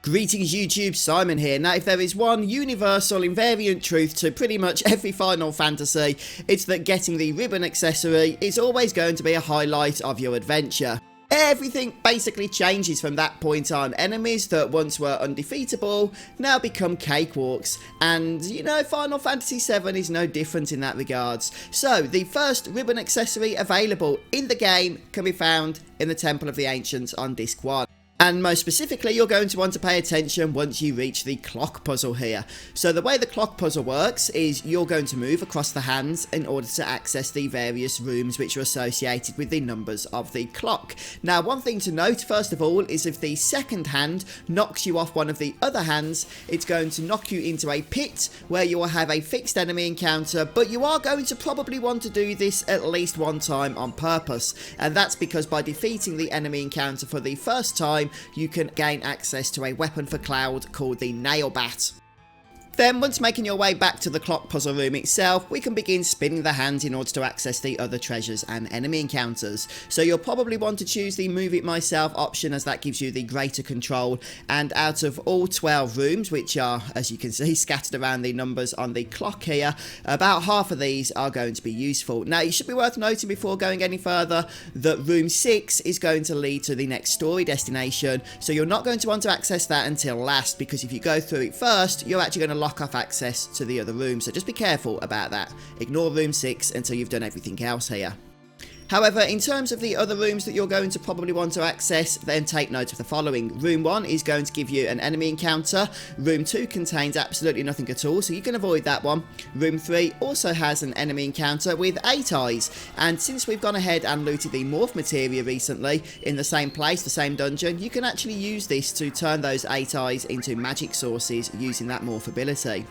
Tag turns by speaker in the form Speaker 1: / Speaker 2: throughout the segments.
Speaker 1: Greetings YouTube, Simon here. Now if there is one universal invariant truth to pretty much every Final Fantasy, it's that getting the ribbon accessory is always going to be a highlight of your adventure. Everything basically changes from that point on. Enemies that once were undefeatable now become cakewalks, and you know, Final Fantasy VII is no different in that regards. So the first ribbon accessory available in the game can be found in the Temple of the Ancients on Disc 1. And most specifically, you're going to want to pay attention once you reach the clock puzzle here. So the way the clock puzzle works is you're going to move across the hands in order to access the various rooms which are associated with the numbers of the clock. Now, one thing to note, first of all, is if the second hand knocks you off one of the other hands, it's going to knock you into a pit where you will have a fixed enemy encounter, but you are going to probably want to do this at least one time on purpose. And that's because by defeating the enemy encounter for the first time, you can gain access to a weapon for Cloud called the Nail Bat. Then, once making your way back to the clock puzzle room itself, we can begin spinning the hands in order to access the other treasures and enemy encounters. So you'll probably want to choose the Move It Myself option, as that gives you the greater control, and out of all 12 rooms, which are, as you can see, scattered around the numbers on the clock here, about half of these are going to be useful. Now, it should be worth noting before going any further that room 6 is going to lead to the next story destination, so you're not going to want to access that until last, because if you go through it first, you're actually going to lock off access to the other rooms, so just be careful about that. Ignore room 6 until you've done everything else here. However, in terms of the other rooms that you're going to probably want to access, then take note of the following. Room 1 is going to give you an enemy encounter. Room 2 contains absolutely nothing at all, so you can avoid that one. Room 3 also has an enemy encounter with 8 eyes, and since we've gone ahead and looted the morph materia recently in the same place, the same dungeon, you can actually use this to turn those 8 eyes into magic sources using that morph ability.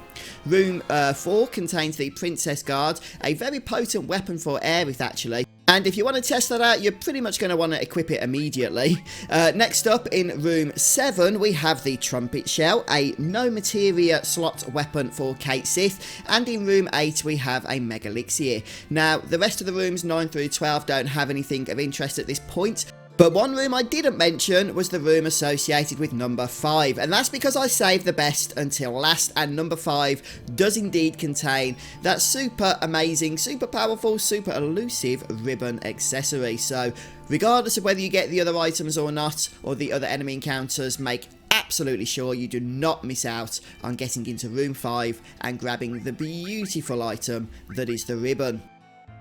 Speaker 1: Room 4 contains the Princess Guard, a very potent weapon for Aerith actually. And if you want to test that out, you're pretty much going to want to equip it immediately. Next up, in room 7, we have the Trumpet Shell, a no materia slot weapon for Kate Sith. And in room 8, we have a Mega Elixir. Now, the rest of the rooms 9 through 12 don't have anything of interest at this point. But one room I didn't mention was the room associated with number 5, and that's because I saved the best until last, and number 5 does indeed contain that super amazing, super powerful, super elusive ribbon accessory. So regardless of whether you get the other items or not, or the other enemy encounters, make absolutely sure you do not miss out on getting into room 5 and grabbing the beautiful item that is the ribbon.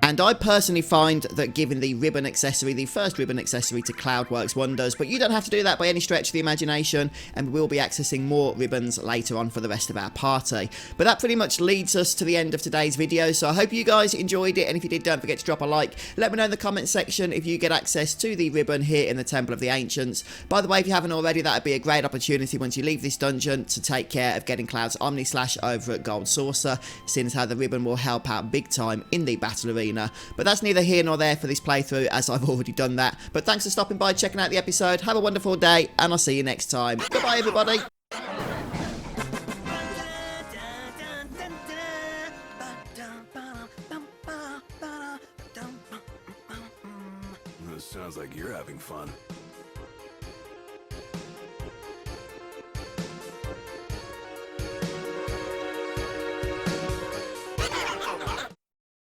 Speaker 1: And I personally find that giving the ribbon accessory, the first ribbon accessory to Cloud, works wonders, but you don't have to do that by any stretch of the imagination, and we'll be accessing more ribbons later on for the rest of our party. But that pretty much leads us to the end of today's video, so I hope you guys enjoyed it, and if you did, don't forget to drop a like. Let me know in the comment section if you get access to the ribbon here in the Temple of the Ancients. By the way, if you haven't already, that would be a great opportunity once you leave this dungeon to take care of getting Cloud's Omni Slash over at Gold Saucer, seeing as how the ribbon will help out big time in the battle arena. But that's neither here nor there for this playthrough, as I've already done that. But thanks for stopping by, checking out the episode. Have a wonderful day, and I'll see you next time. Goodbye, everybody.
Speaker 2: Sounds like you're having fun.